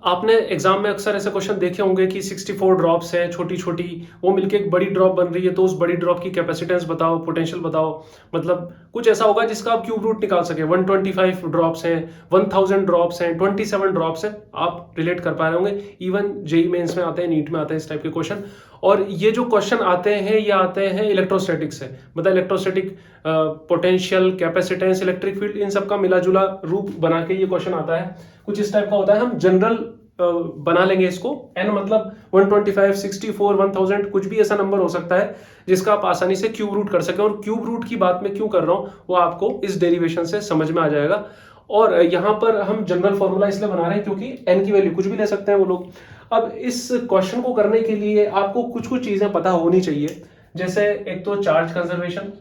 आपने एग्जाम में अक्सर ऐसे क्वेश्चन देखे होंगे कि 64 ड्रॉप्स हैं छोटी छोटी, वो मिलके एक बड़ी ड्रॉप बन रही है, तो उस बड़ी ड्रॉप की कैपेसिटेंस बताओ, पोटेंशियल बताओ। मतलब कुछ ऐसा होगा जिसका आप क्यूब रूट निकाल सके। 125 ड्रॉप्स हैं, 1000 ड्रॉप्स हैं, 27 ड्रॉप्स हैं। आप रिलेट कर पा रहे होंगे। इवन जेई मेंस में आते हैं, नीट में आते हैं इस टाइप के क्वेश्चन। और ये जो क्वेश्चन आते हैं ये आते हैं इलेक्ट्रोस्टैटिक से। मतलब electrostatic potential, capacitance, electric field, इन सब का मिला जुला रूप बना के ये क्वेश्चन आता है। कुछ इस टाइप का होता है। हम जनरल बना लेंगे इसको। n मतलब 125, 64, 1000, कुछ भी ऐसा नंबर हो सकता है जिसका आप आसानी से क्यूब रूट कर सके। और क्यूब रूट की बात मैं क्यों कर रहा हूं वो आपको इस डेरिवेशन से समझ में आ जाएगा। और यहां पर हम जनरल फॉर्मूला इसलिए बना रहे हैं क्योंकि n की वैल्यू कुछ भी ले सकते हैं वो लोग। अब इस क्वेश्चन को करने के लिए आपको कुछ कुछ चीजें पता होनी चाहिए। जैसे एक तो चार्ज कंजर्वेशन।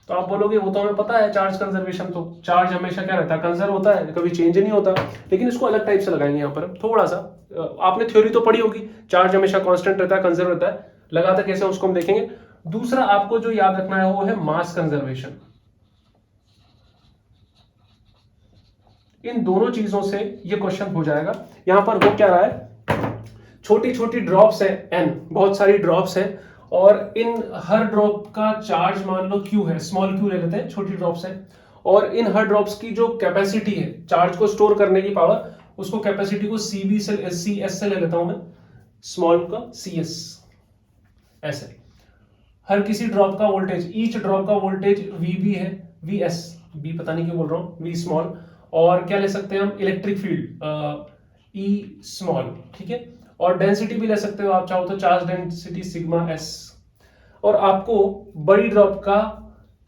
तो आप बोलोगे वो तो हमें पता है, चार्ज कंजर्वेशन, तो चार्ज हमेशा क्या रहता है, कंजर्व होता है, कभी चेंज नहीं होता। लेकिन इसको अलग टाइप से लगाएंगे यहाँ पर थोड़ा सा। आपने थ्योरी तो पढ़ी होगी, चार्ज हमेशा कांस्टेंट रहता है, कंजर्व रहता है। लगाता कैसे उसको हम देखेंगे। दूसरा आपको जो याद रखना है वो है मास कंजर्वेशन। इन दोनों चीजों से ये क्वेश्चन हो जाएगा। यहां पर हो क्या रहा है, छोटी छोटी ड्रॉप्स है n, बहुत सारी ड्रॉप्स है, और इन हर ड्रॉप का चार्ज मान लो q है, स्मॉल q ले लेते हैं, छोटी ड्रॉप्स है। और इन हर ड्रॉप्स की जो कैपेसिटी है, चार्ज को स्टोर करने की पावर, उसको कैपेसिटी को cb से cs से ले लेता हूं मैं, स्मॉल का cs। ऐसे हर किसी ड्रॉप का वोल्टेज, ईच ड्रॉप का वोल्टेज vb है, vs, b पता नहीं क्यों बोल रहा हूं, v स्मॉल। और क्या ले सकते हैं हम, इलेक्ट्रिक फील्ड e स्मॉल, ठीक है। और डेंसिटी भी ले सकते हो आप चाहो तो, चार्ज डेंसिटी सिग्मा एस। और आपको बड़ी ड्रॉप का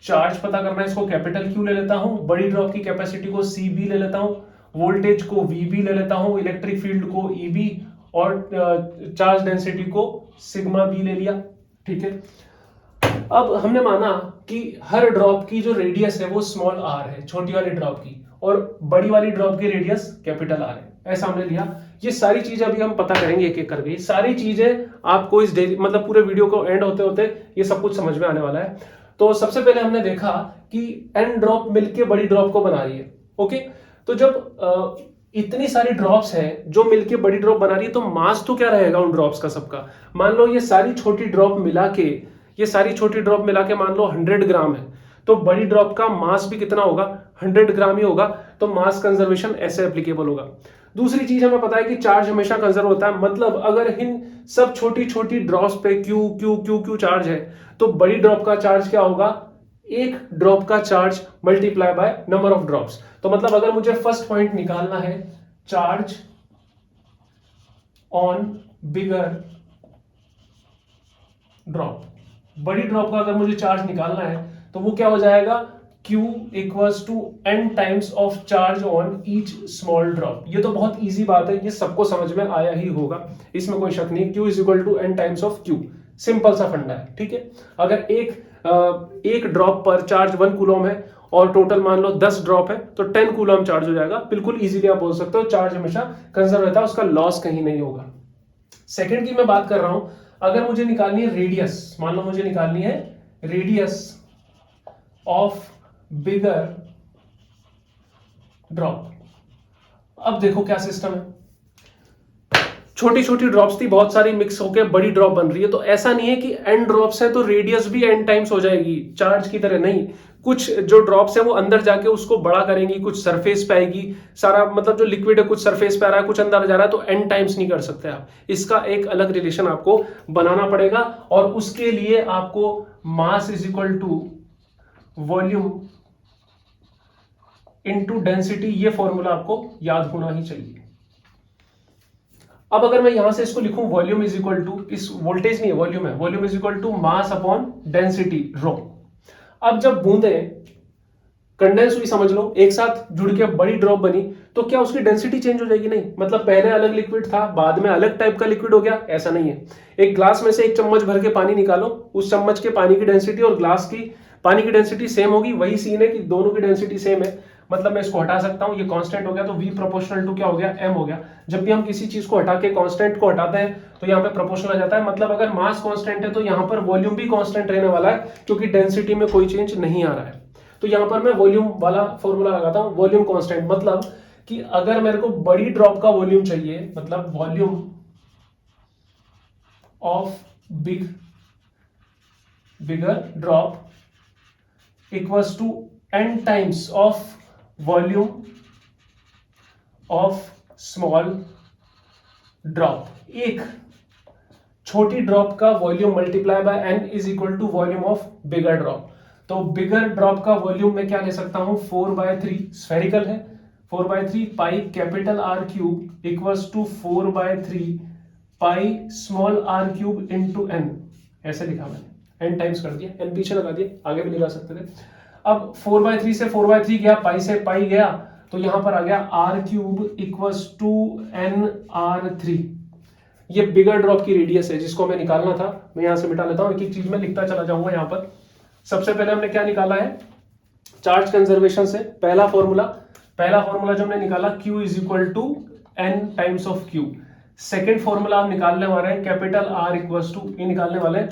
चार्ज पता करना है, इसको कैपिटल क्यू ले लेता हूं, बड़ी ड्रॉप की कैपेसिटी को सी बी ले लेता हूं, वोल्टेज को वी बी ले लेता हूं, इलेक्ट्रिक फील्ड को ई बी, और चार्ज डेंसिटी को सिग्मा बी ले लिया, ठीक है। अब हमने माना कि हर ड्रॉप की जो रेडियस है वो स्मॉल आर है, छोटी वाली ड्रॉप की, और बड़ी वाली ड्रॉप की रेडियस कैपिटल आर है, ऐसा हमने लिया। ये सारी चीजें अभी हम पता करेंगे एक एक करके। ये सारी चीजें आपको इस मतलब पूरे वीडियो को एंड होते होते ये सब कुछ समझ में आने वाला है। तो सबसे पहले हमने देखा कि एन ड्रॉप मिलके बड़ी ड्रॉप को बना रही है, ओके। तो जब इतनी सारी ड्रॉप्स हैं जो मिलके बड़ी ड्रॉप बना रही है, तो मास तो क्या रहेगा उन ड्रॉप्स का सबका। मान लो ये सारी छोटी ड्रॉप मिला के, ये सारी छोटी ड्रॉप मिला के मान लो 100 ग्राम है, तो बड़ी ड्रॉप का मास भी कितना होगा, 100 ग्राम ही होगा। तो मास कंजर्वेशन ऐसे एप्लीकेबल होगा। दूसरी चीज हमें पता है कि चार्ज हमेशा कंजर्व होता है। मतलब अगर इन सब छोटी छोटी ड्रॉप्स पे Q Q Q Q charge है, तो बड़ी ड्रॉप का चार्ज क्या होगा, एक ड्रॉप का charge multiply by number of drops. तो मतलब अगर मुझे फर्स्ट पॉइंट निकालना है, चार्ज ऑन बिगर ड्रॉप, बड़ी ड्रॉप का अगर मुझे चार्ज निकालना है तो वो क्या हो जाएगा, Q equals to n times of charge on each small drop. ये तो बहुत इजी बात है, ये सबको समझ में आया ही होगा, इसमें कोई शक नहीं। Q is equal to n times of Q, simple सा फंडा है, ठीक है। अगर एक ड्रॉप पर चार्ज 1 कूलम है और टोटल मान लो 10 ड्रॉप है, तो 10 कूलम चार्ज हो जाएगा। बिल्कुल इजीली आप बोल सकते हो चार्ज हमेशा कंजर्व रहता है, उसका लॉस कहीं नहीं होगा। सेकेंड की मैं बात कर रहा हूं, अगर मुझे निकालनी है रेडियस, मान लो मुझे निकालनी है रेडियस ऑफ बिगर ड्रॉप। अब देखो क्या सिस्टम है, छोटी छोटी ड्रॉप्स थी, बहुत सारी मिक्स होकर बड़ी ड्रॉप बन रही है। तो ऐसा नहीं है कि n ड्रॉप्स है तो रेडियस भी n टाइम्स हो जाएगी, चार्ज की तरह नहीं। कुछ जो ड्रॉप्स है वो अंदर जाके उसको बड़ा करेंगी, कुछ सरफेस पे आएगी, सारा मतलब जो लिक्विड है कुछ सरफेस पे आ रहा है, कुछ अंदर जा रहा है, तो n टाइम्स नहीं कर सकते आप। इसका एक अलग रिलेशन आपको बनाना पड़ेगा, और उसके लिए आपको mass is equal to volume into density, ये फॉर्मूला आपको याद होना ही चाहिए। अब अगर मैं यहां से इसको लिखूं, वॉल्यूम इज इक्वल टू, इस वोल्टेज नहीं है वॉल्यूम है, volume is equal to mass upon density rho. अब जब बूंदे कंडेंस हुई, समझ लो एक साथ जुड़ के बड़ी ड्रॉप बनी, तो क्या उसकी डेंसिटी चेंज हो जाएगी, नहीं। मतलब पहले अलग लिक्विड था, बाद में अलग टाइप का लिक्विड हो गया, ऐसा नहीं है। एक ग्लास में से एक चम्मच भर के पानी निकालो, उस चम्मच के पानी की डेंसिटी और ग्लास की पानी की डेंसिटी सेम होगी। वही सीन है कि दोनों की डेंसिटी सेम है, मतलब मैं इसको हटा सकता हूं, ये कांस्टेंट हो गया, तो v प्रोपोर्शनल टू क्या हो गया, m हो गया। जब भी हम किसी चीज को हटा के कांस्टेंट को हटाते हैं तो यहाँ पे प्रोपोर्शनल आ जाता है। मतलब अगर मास कांस्टेंट है तो यहाँ पर वॉल्यूम भी कांस्टेंट रहने वाला है, क्योंकि डेंसिटी में कोई चेंज नहीं आ रहा है। तो यहां पर मैं वॉल्यूम वाला फॉर्मूला लगाता हूं, वॉल्यूम कांस्टेंट, मतलब कि अगर मेरे को बड़ी ड्रॉप का वॉल्यूम चाहिए, मतलब volume of bigger drop equals to n times of volume of small drop. एक छोटी ड्रॉप का volume multiply by n is equal to volume of bigger drop. तो बिगर ड्रॉप का वॉल्यूम में क्या ले सकता हूं, 4/3 स्फेरिकल है, 4/3 pi capital R cube equals to 4/3 pi small r cube into n। ऐसे लिखा मैंने, n टाइम्स कर दिया, n पीछे लगा दिया, आगे भी लिखा सकते थे। अब 4/3 से 4/3 गया, पाई से पाई गया, तो यहां पर आ गया r cube equals to nr3। ये बिगर ड्रॉप की रेडियस है जिसको हमें निकालना था। मैं यहां से मिटा लेता हूं, एक एक चीज में लिखता चला जाऊंगा। यहां पर सबसे पहले हमने क्या निकाला है, चार्ज कंजर्वेशन से पहला फॉर्मूला जो हमने निकाला, Q is equal to n times of Q। Second formula हम निकालने वाले हैं कैपिटल R इक्वल्स टू, ये निकालने वाले हैं,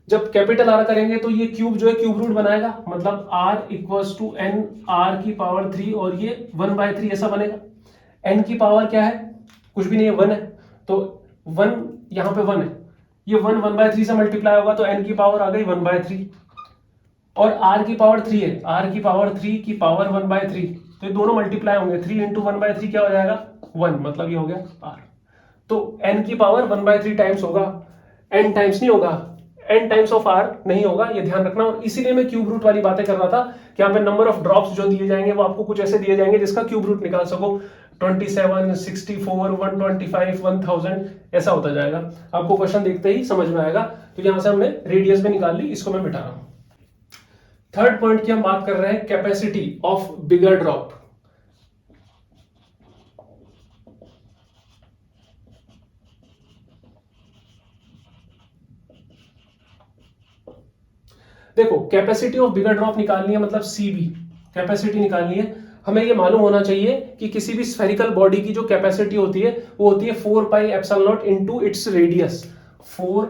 जब कैपिटल R करेंगे तो ये क्यूब जो है क्यूब रूट बनाएगा, मतलब R equals to n R की पावर 3 और ये 1/3 ऐसा बनेगा। n की पावर क्या है, कुछ भी नहीं है, 1 है, तो 1 यहां पे 1 है, ये 1/3 से मल्टीप्लाई होगा तो n की पावर आ गई 1/3, और r की पावर 3 है, r की पावर 3 की पावर 1/3, तो ये दोनों मल्टीप्लाई होंगे, 3 इंटू 1/3 क्या हो जाएगा 1, मतलब ये हो गया r। तो n की पावर 1/3 टाइम्स होगा, n टाइम्स नहीं होगा, n टाइम्स ऑफ r नहीं होगा, ये ध्यान रखना। और इसीलिए मैं क्यूब रूट वाली बातें कर रहा था कि यहाँ पे नंबर ऑफ ड्रॉप्स जो दिए जाएंगे वो आपको कुछ ऐसे दिए जाएंगे जिसका क्यूब रूट निकाल सको, 27, 64, 125, 1000 ऐसा होता जाएगा। आपको क्वेश्चन देखते ही समझ में आएगा। तो यहां से हमने रेडियस भी निकाल ली, इसको मैं मिटा रहा हूं। थर्ड पॉइंट की हम बात कर रहे हैं, कैपेसिटी ऑफ बिगर ड्रॉप। देखो, कैपेसिटी ऑफ बिगर ड्रॉप निकालनी है, मतलब सीबी कैपेसिटी निकालनी है। हमें ये मालूम होना चाहिए कि किसी भी स्फेरिकल बॉडी की जो कैपेसिटी होती है वो होती है 4 pi epsilon not into its radius, 4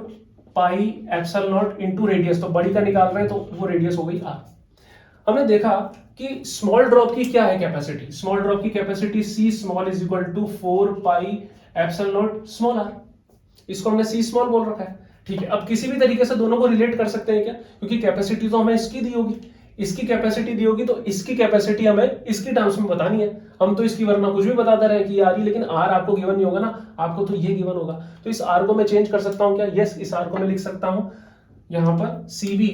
pi epsilon not into radius. तो बड़ी का निकाल रहे हैं तो वो रेडियस हो गई r। हमने देखा कि स्मॉल ड्रॉप की क्या है कैपेसिटी, स्मॉल ड्रॉप की capacity c small is equal to 4 pi epsilon not small r, इसको हमने c स्मॉल बोल रखा है। ठीक है, अब किसी भी तरीके से दोनों को रिलेट कर सकते हैं क्या, क्योंकि कैपेसिटी तो हमें इसकी दी होगी, इसकी कैपेसिटी दी होगी, तो इसकी कैपेसिटी हमें इसकी टर्म्स में बतानी है। हम तो इसकी वरना कुछ भी बताते रहे कि यार, लेकिन r आपको गिवन नहीं होगा ना, आपको तो ये गिवन होगा। तो इस r को मैं चेंज कर सकता हूं क्या, यस, इस r को मैं लिख सकता हूं यहां पर cv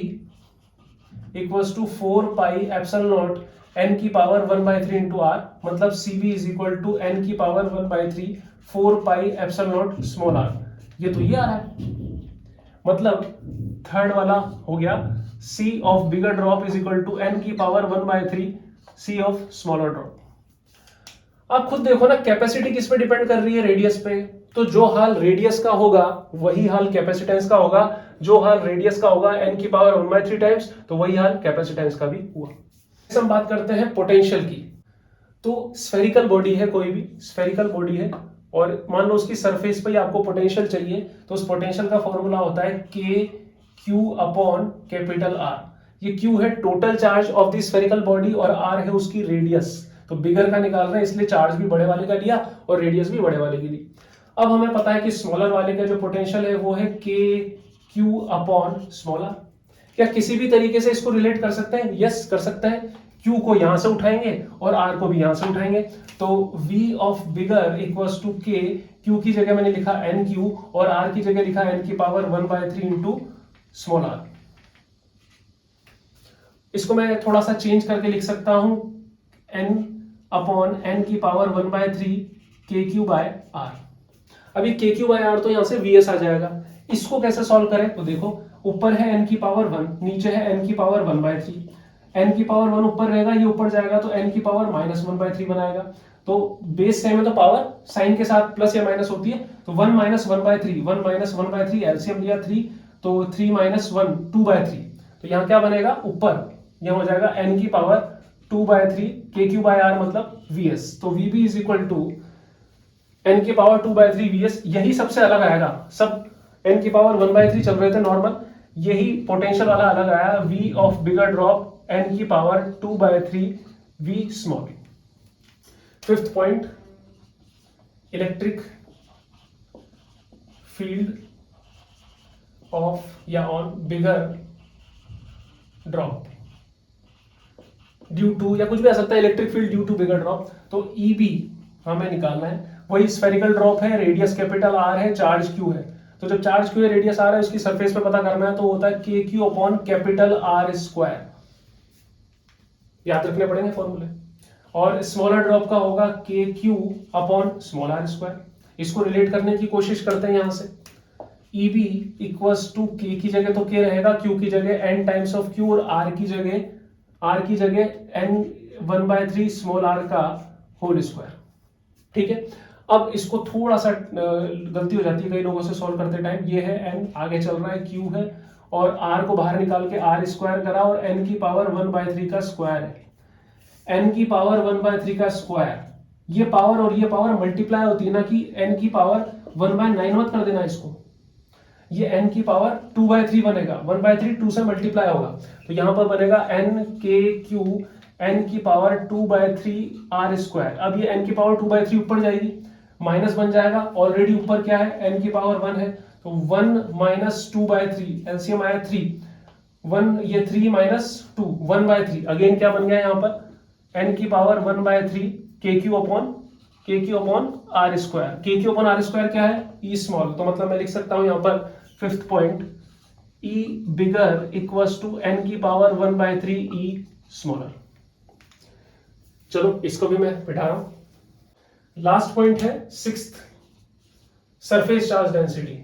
equals to 4 pi epsilon not n की पावर 1/3 इंटू r, मतलब cv is equal to n की power 1/3 4 pi epsilon not small r। ये तो ये आ रहा है, मतलब थर्ड वाला हो गया c of bigger drop is equal to n की power 1/3 c of smaller drop. आप खुद देखो ना, कैपेसिटी किस पे डिपेंड कर रही है, रेडियस पे। तो जो हाल रेडियस का होगा वही हाल कैपेसिटेंस का होगा, जो हाल रेडियस का होगा n की पावर 1/3 टाइम्स, तो वही हाल कैपेसिटेंस का भी हुआ। हम बात करते हैं पोटेंशियल की। तो स्फेरिकल बॉडी है, कोई भी स्फेरिकल बॉडी है, और मान लो उसकी सरफेस पे आपको पोटेंशियल चाहिए, तो उस पोटेंशियल का फॉर्मूला होता है के क्यू अपॉन कैपिटल आर। ये क्यू है total charge of the spherical body और आर है उसकी रेडियस। तो बिगर का निकाल रहे हैं, इसलिए चार्ज भी बड़े वाले का लिया और रेडियस भी बड़े वाले की ली। अब हमें पता है कि स्मॉलर वाले का जो पोटेंशियल है वो है के क्यू अपॉन स्मॉलर। क्या किसी भी तरीके से इसको रिलेट कर सकते हैं, यस कर सकते हैं। Q को यहां से उठाएंगे और R को भी यहां से उठाएंगे, तो V of bigger equals to K, Q की जगह मैंने लिखा NQ और R की जगह लिखा n की पावर 1/3 इंटू स्मॉल r। इसको मैं थोड़ा सा चेंज करके लिख सकता हूं n अपॉन n की पावर 1/3 KQ बाय R। अभी KQ बाय R तो यहां से VS आ जाएगा। इसको कैसे सॉल्व करें, तो देखो ऊपर है n की पावर 1, नीचे है n की पावर 1/3। n की पावर 1 ऊपर रहेगा, ये ऊपर जाएगा तो n की पावर -1/3 बनाएगा। तो बेस सेम है तो पावर साइन के साथ प्लस या माइनस होती है, तो 1 - 1/3, 1 - 1/3 एलसीएम लिया 3, तो 3 - 1 2/3। तो यहाँ क्या बनेगा, ऊपर यह हो जाएगा n की पावर 2/3 KQ बाय R मतलब VS। तो VB is equal to n की पावर 2/3 VS। यही सबसे अलग आएगा, सब n की पावर 1/3 चल रहे थे नॉर्मल, यही पोटेंशियल वाला अलग आया, V of bigger drop n की power 2/3 v small. Fifth point, electric field of या on bigger drop due to, या कुछ भी आ सकता है, electric field due to bigger drop. तो EB हमें निकालना है। वही स्फेरिकल ड्रॉप है, रेडियस कैपिटल R है, चार्ज Q है। तो जब चार्ज Q है, रेडियस R है, उसकी सरफेस पे पता करना है, तो होता है KQ upon capital R square. याद रखने पड़ेंगे फॉर्मूले। और स्मॉलर ड्रॉप का होगा KQ upon small r square. इसको रिलेट करने की कोशिश करते हैं यहां से। EB इक्वल्स टू K की जगह तो K रहेगा, Q की जगह n टाइम्स ऑफ Q, और R की जगह n 1/3 स्मॉल r का होल स्क्वायर। ठीक है, अब इसको थोड़ा सा गलती हो जाती है कई लोगों से सॉल्व करते टाइम। ये है n, आगे चल रहा है Q है, और r को बाहर निकाल के r स्क्वायर करा, और n की पावर 1/3 का स्क्वायर है। n की पावर 1/3 का स्क्वायर, ये पावर और ये पावर मल्टीप्लाई होती है ना, कि n की पावर 1/9 मत कर देना इसको। ये n की पावर 2/3 बनेगा, 1/3 2 से मल्टीप्लाई होगा, तो यहां पर बनेगा n k q n की पावर 2/3 r स्क्वायर। अब ये n की पावर 2/3 ऊपर जाएगी, माइनस बन जाएगा, ऑलरेडी ऊपर क्या है, n की पावर 1 है, तो 1 माइनस 2/3, एलसीएम आया 3, 1 ये 3 माइनस 2, 1/3, अगेन क्या बन गया यहाँ पर, n की power 1/3 KQ upon r square. KQ upon r square क्या है, E स्मॉल। तो मतलब मैं लिख सकता हूं यहाँ पर fifth point, E bigger equals to n की पावर 1/3 E स्मॉलर। चलो इसको भी मैं बिठा रहा हूं। लास्ट पॉइंट है sixth, surface charge density.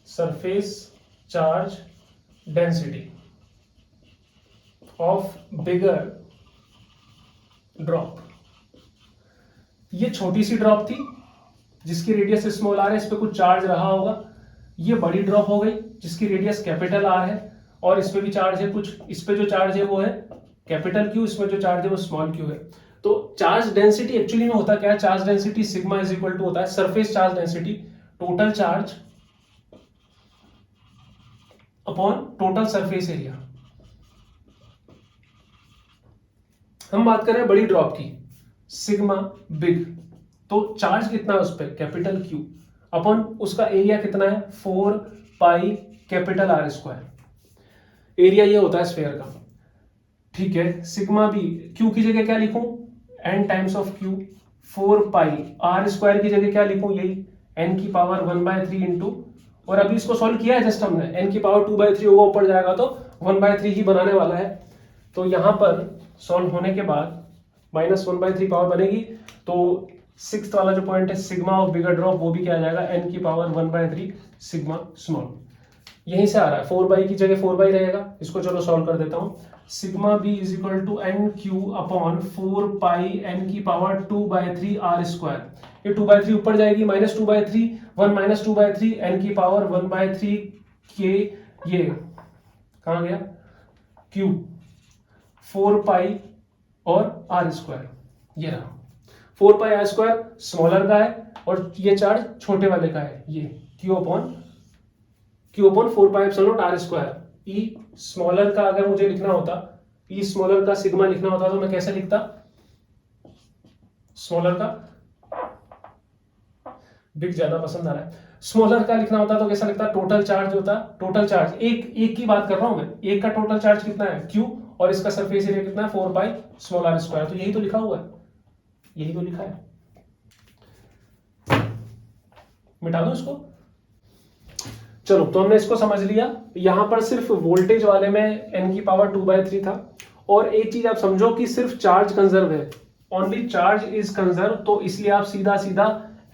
Surface charge density of bigger drop. ये छोटी सी ड्रॉप थी जिसकी रेडियस स्मॉल r है, इस पे कुछ चार्ज रहा होगा। ये बड़ी ड्रॉप हो गई जिसकी रेडियस कैपिटल R है, और इस पे भी चार्ज है कुछ, इस पे जो चार्ज है वो है कैपिटल Q, इसमें जो चार्ज है वो स्मॉल q है। तो चार्ज डेंसिटी एक्चुअली में होता क्या है, charge density sigma is equal to होता है surface charge density, total charge upon total surface area. हम बात कर रहे हैं बड़ी ड्रॉप की, सिग्मा बिग, तो चार्ज कितना है उस पर, कैपिटल Q अपॉन उसका एरिया कितना है, 4 पाई कैपिटल R स्क्वायर। एरिया ये होता है स्फीयर का। ठीक है, सिग्मा बी, Q की जगह क्या लिखूं, n times of Q, 4 pi R square की जगह क्या लिखूं, यही n की पावर 1/3 इंटू, और अभी इसको सॉल्व किया है जस्ट हमने, n की पावर 2/3 होगा, ऊपर जाएगा तो 1/3 ही बनाने वाला है। तो यहां पर सॉल्व होने के बाद -1/3 पावर बनेगी, तो सिक्स्थ वाला जो पॉइंट है सिग्मा ऑफ बिगर ड्रॉप, वो भी क्या आ जाएगा, n की पावर 1/3 सिग्मा स्मॉल। यहीं से आ रहा है, 4 की जगह 4 रहेगा। इसको चलो सॉल्व कर देता हूं। Sigma b is equal to N Q upon 4 pi n की पावर 2/3 r स्क्वायर। ये 2/3 ऊपर जाएगी, -2/3, 1 माइनस 2/3 n की पावर 1/3 के, ये कहां गया, q, 4 पाई और r स्क्वायर, ये रहा 4 पाई r स्क्वायर स्मॉलर का है, और ये चार्ज छोटे वाले का है, ये q upon 4 pi epsilon not r square. e smaller का अगर मुझे लिखना होता, e स्मॉलर का सिग्मा लिखना होता, तो मैं कैसे लिखता, स्मॉलर का, बिग ज्यादा पसंद आ रहा है, स्मॉलर का लिखना होता तो कैसा लिखता, टोटल चार्ज होता, टोटल चार्ज एक की बात कर रहा हूं मैं, एक का टोटल चार्ज कितना है q, और इसका सरफेस एरिया कितना है 4 पाई स्मॉल r स्क्वायर। तो यही तो लिखा हुआ है, यही तो लिखा है, मिटा दो इसको। चलो, तो हमने इसको समझ लिया। यहां पर सिर्फ वोल्टेज वाले में n की पावर 2/3 था, और एक चीज आप समझो कि सिर्फ चार्ज कंजर्व है, ओनली चार्ज इज कंजर्व, तो इसलिए आप सीधा सीधा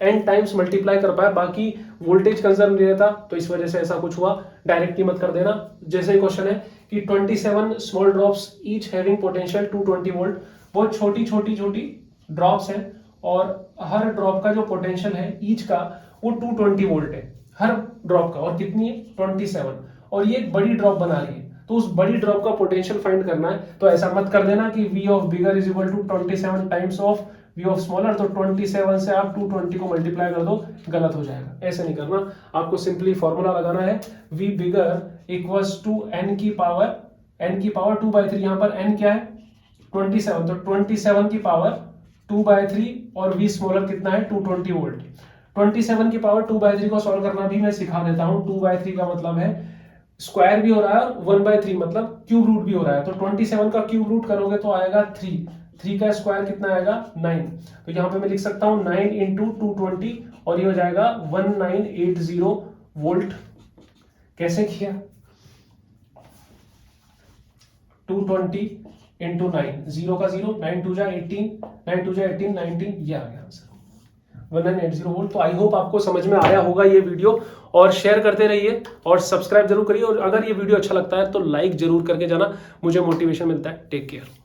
n टाइम्स मल्टीप्लाई कर पाए, बाकी वोल्टेज कंजर्व नहीं रहता, तो इस वजह से ऐसा कुछ हुआ। डायरेक्टली मत कर देना। जैसे क्वेश्चन है कि 27 small drops each having potential 220 volt, बहुत छोटी छोटी छोटी ड्रॉप्स हैं, और हर ड्रॉप का जो पोटेंशियल है ईच का वो 220 वोल्ट है हर ड्रॉप का, और कितनी है 27, और ये एक बड़ी ड्रॉप बना रही है, तो उस बड़ी ड्रॉप का पोटेंशियल फाइंड करना है। तो ऐसा मत कर देना कि v of bigger is equal to 27 times of v of smaller, तो 27 से आप 220 को मल्टीप्लाई कर दो, गलत हो जाएगा। ऐसे नहीं करना, आपको सिंपली फॉर्मूला लगाना है v bigger equals to n की पावर n की पावर 2/3, यहाँ पर n क्या है 27, तो 27 की पावर 2/3 और v स्मॉलर कितना है 220 वोल्ट। 27 की पावर 2/3 को सॉल्व करना भी मैं सिखा देता हूँ। 2/3 का मतलब है स्क्वायर भी हो रहा है और 1/3 मतलब क्यूब रूट भी हो रहा है। तो 27 का क्यूब रूट करोगे तो आएगा 3 का स्क्वायर कितना आएगा 9। तो यहाँ पे मैं लिख सकता हूँ 9 इंटू 220 और ये हो जाएगा 1980 वोल्ट। कैसे किया 220 इंटू 9, 0 का 0, 9 2 जा 18, 9 2 जा 18, 19, ये आ गया आंसर 1980 वोल्ट। तो आई होप आपको समझ में आया होगा ये वीडियो, और शेयर करते रहिए और सब्सक्राइब जरूर करिए, और अगर ये वीडियो अच्छा लगता है तो लाइक जरूर करके जाना, मुझे मोटिवेशन मिलता है। Take care.